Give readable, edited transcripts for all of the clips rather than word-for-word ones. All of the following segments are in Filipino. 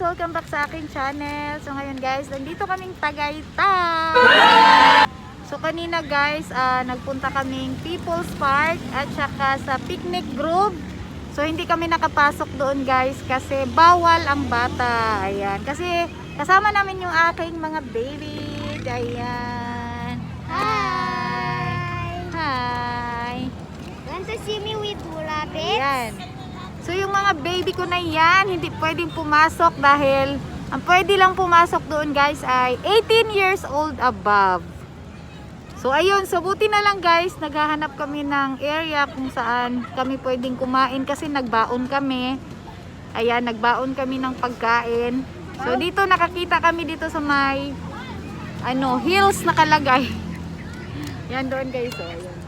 guys! Welcome back sa aking channel. So ngayon guys, nandito kaming Tagaytay. So kanina guys, nagpunta kaming People's Park at saka sa picnic group. So hindi kami nakapasok doon guys kasi bawal ang bata. Ayan, kasi kasama namin yung aking mga baby. Ayan. Hi! Hi! Want to see me with rabbits? Ayan. So yung mga baby ko na yan, hindi pwedeng pumasok dahil ang pwede lang pumasok doon guys ay 18 years old above. So ayun, so buti na lang guys, naghahanap kami ng area kung saan kami pwedeng kumain kasi nagbaon kami. Ayan, nagbaon kami ng pagkain. So dito nakakita kami dito sa may hills nakalagay. Yan doon guys, so ayan.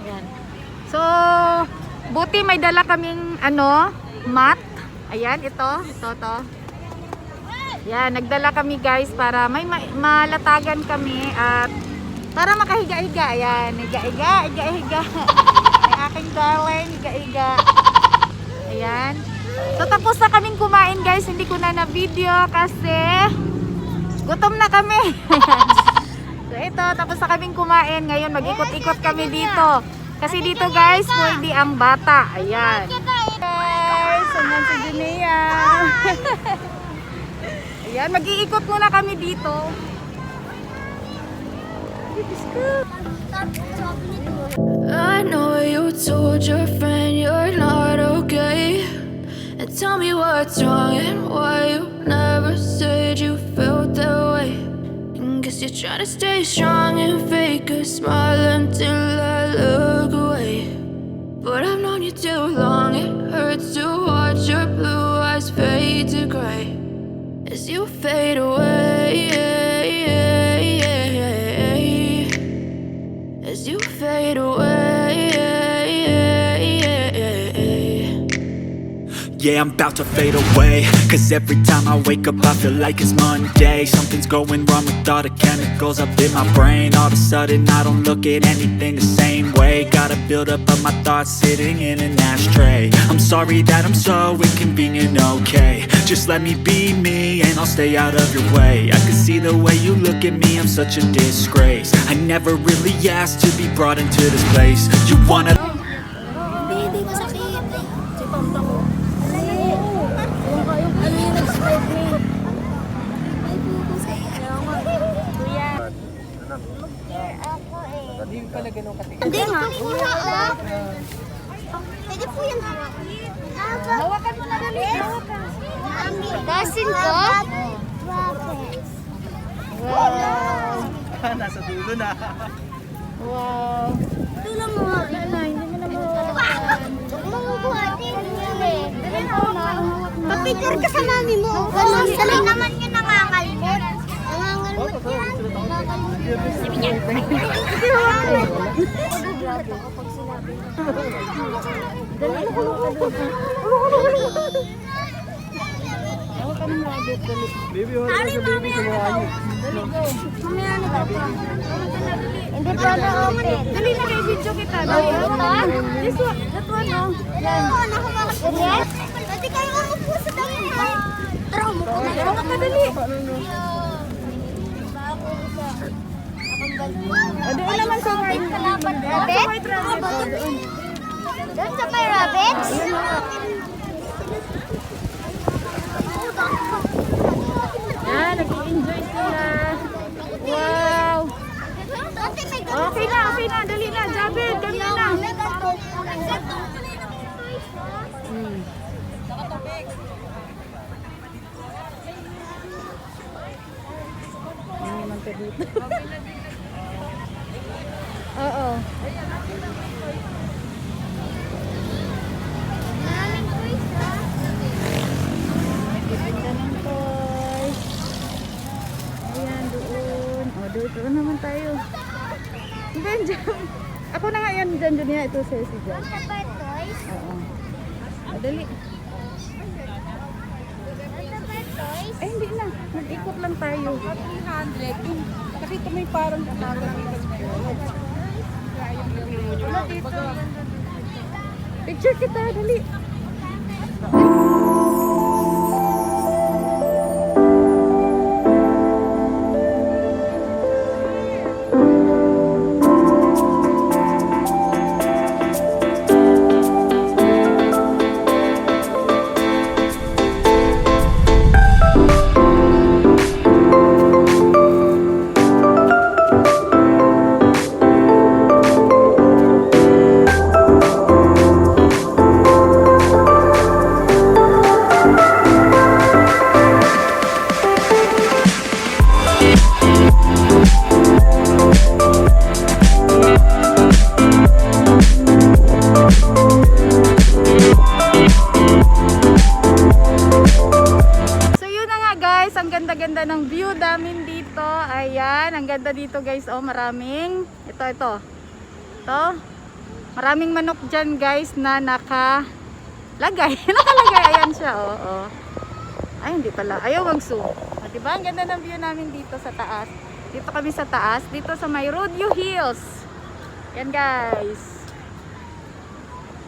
Ayan. So, buti may dala kaming mat. Ayan, ito to. Ayan, nagdala kami guys para may malatagan kami at para makahiga-higa. Ayan, higa-higa. Ay aking darling, higa-higa. Ayan. So, tapos na kaming kumain guys. Hindi ko na video kasi gutom na kami. So, ito, tapos na kaming kumain. Ngayon, mag-ikot-ikot kami dito. Kasi dito guys, pwede ang bata. Ayan. Guys, hanggang si Junea. Ayan, mag-iikot muna kami dito. I know you told your friend you're not okay, and tell me what's wrong and why you never said you felt that way. And guess you're trying to stay strong and fake a smile until I look away. But I've known you too long, it hurts to watch your blue eyes fade to gray as you fade away, as you fade away. Yeah, I'm about to fade away, cause every time I wake up I feel like it's Monday. Something's going wrong with all the chemicals up in my brain. All of a sudden I don't look at anything the same way. Gotta build up of my thoughts sitting in an ashtray. I'm sorry that I'm so inconvenient, okay. Just let me be me and I'll stay out of your way. I can see the way you look at me, I'm such a disgrace. I never really asked to be brought into this place. You wanna Baby, masakit. Si Pampa ko. Hindi nga. Pwede po yan hawakan. Hawakan mo na dali. Dasin ko? Wow. Nasa dulo na. Wow. Tulang mo. Hindi mo na mahawakan. Mabubuhatin yun eh. Papicture ka sa mami mo. Dali naman yun nangangalmot. Nangangalmot yan. Sabi niya. Magugulat ako pag sinabi. Dali, hawakan doon. Hawakan ng rabbit, dali. Baby, wala ka sa baby sa mga ano. Dali, go. Mamaya na daw pa. Hindi pa na-open. Dali na kay video kita. Dali, hawakan. This one, that one, no? Yan. Oo, nakawakan ko yan. Pwede kayo umupo sa dami ha. Tara, umupo na lang. Hawakan ka, dali. O, doon naman sa white. Rabbit? Sa white rabbit. O, doon. Doon sa may rabbits? Yan, nag-i-enjoy sila. Wow. Okay na. Dali na. Jabit, ganyan na. Oo. Maraming toys ha. Ganda ng toys. Ayan, doon. O, doon naman tayo. Diyan, dyan. Ako na nga yan, dyan niya. Ito si dyan. Sa pa toys? Oo. Dali. Sa pa toys? Ay, hindi na. Mag-ikot lang tayo. 300. Nakita mo yung parang Picture kita, dali. Ang ganda-ganda ng view namin dito. Ayan, ang ganda dito guys. Oh, maraming ito. Maraming manok dyan guys na nakalagay. Nakalagay, ayan siya. Oh. Ay, hindi pala. Ayaw mag-zoom. Oh, diba? Ang ganda ng view namin dito sa taas. Dito kami sa taas. Dito sa may Rodeo Hills. Yan guys.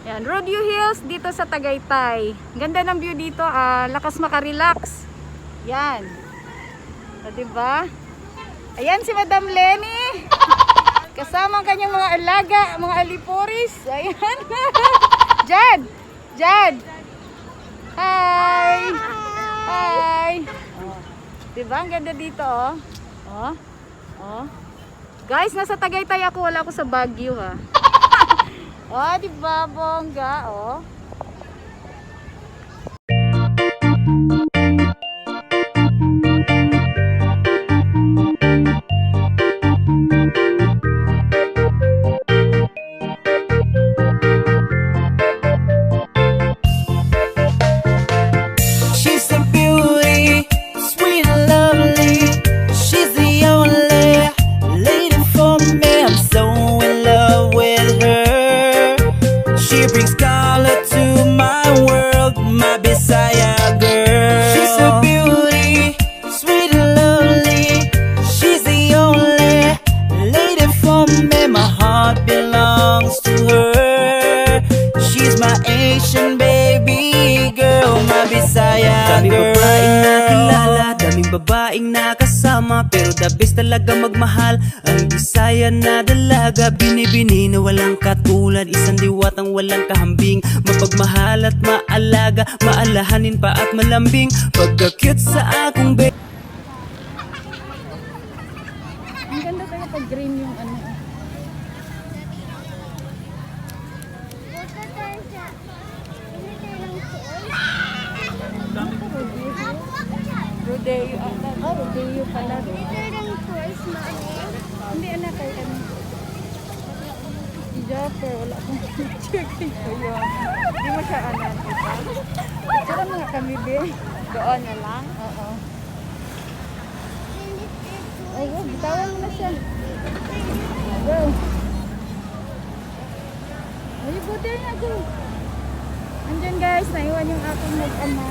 Yan, Rodeo Hills dito sa Tagaytay. Ang ganda ng view dito. Lakas makarelax. Yan. O, diba? Ayan si Madam Lenny. Kasama ang kanyang mga alaga, mga aliporis. Ayan. Jad. Hi. O, diba? Ang ganda dito, oh. Guys, nasa Tagaytay ako. Wala ako sa Baguio, ha. O, diba? Bongga, oh. Babaeng nakasama pero the best talaga magmahal. Ang Bisaya na dalaga, binibini na walang katulad. Isang diwatang walang kahambing, mapagmahal at maalaga, maalahanin pa at malambing. Pagka-cute sa akong baby. Ang ganda talaga pag green yung ano. Rodeo, Rodeo pala. Hindi anak kay ano. Si Jaffer, wala akong picture kay Kuya. Hindi mo siya anak kita. Tsaka mga kami be. Doon na lang? Oo. Oo, bitawan mo na siya. Go. Ay, buti na go. Andyan guys, naiwan yung aking mag-ama.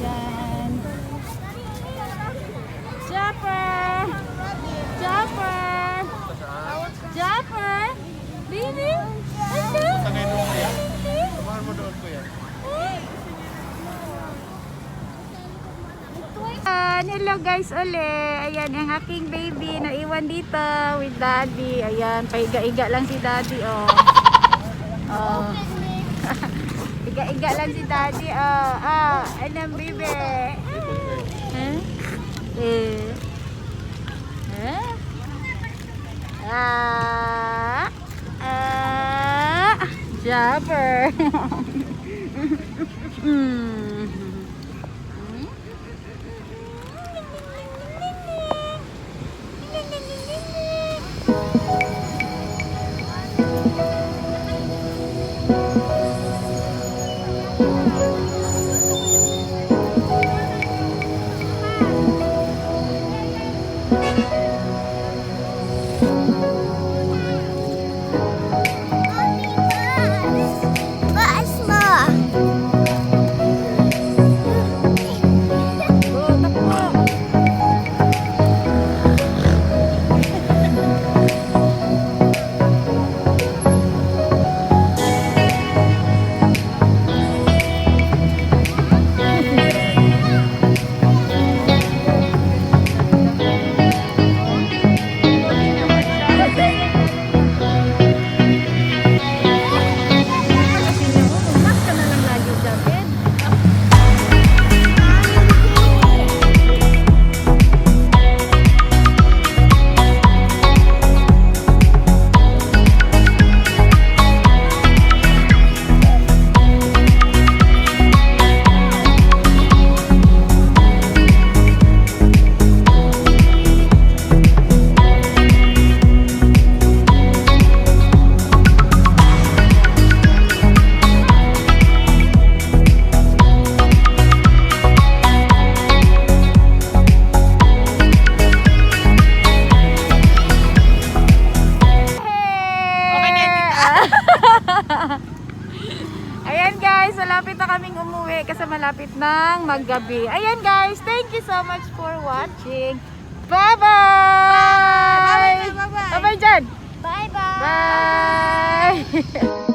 Yan. Jaffer! Baby! Ano? Samahan mo doon ko yan. Hello guys uli. Ayan ang aking baby naiwan dito with daddy. Ayan, paiga-iga lang si daddy, oh. Oh. Iga-iga lang si daddy, oh. Anong baby? Jaffer. ng maggabi. Ayan guys, thank you so much for watching. Bye-bye! Bye-bye dyan! Bye-bye! Bye!